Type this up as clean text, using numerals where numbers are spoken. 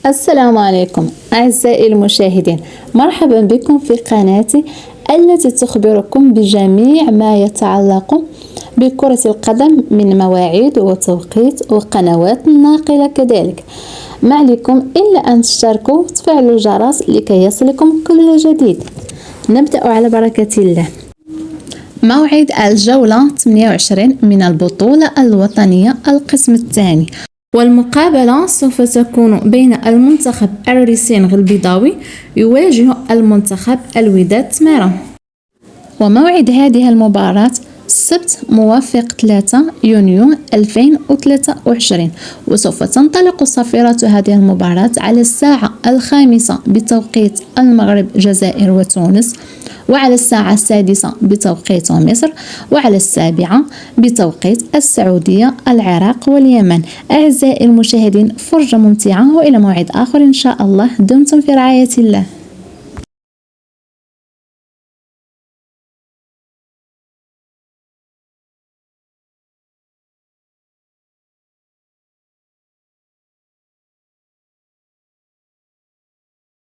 السلام عليكم أعزائي المشاهدين، مرحبا بكم في قناتي التي تخبركم بجميع ما يتعلق بكرة القدم من مواعيد وتوقيت وقنوات ناقلة كذلك. ما عليكم إلا أن تشتركوا وتفعلوا الجرس لكي يصلكم كل جديد. نبدأ على بركة الله. موعد الجولة 28 من البطولة الوطنية القسم الثاني، والمقابلة سوف تكون بين المنتخب الريسينغ البيضاوي يواجه المنتخب الوداد تمارا. وموعد هذه المباراة السبت موافق 3 يونيو 2023، وسوف تنطلق صافرة هذه المباراة على الساعة 5 بتوقيت المغرب الجزائر وتونس، وعلى الساعة 6 بتوقيت مصر، وعلى 7 بتوقيت السعودية العراق واليمن. أعزائي المشاهدين، فرجة ممتعة، وإلى موعد آخر إن شاء الله. دمتم في رعاية الله.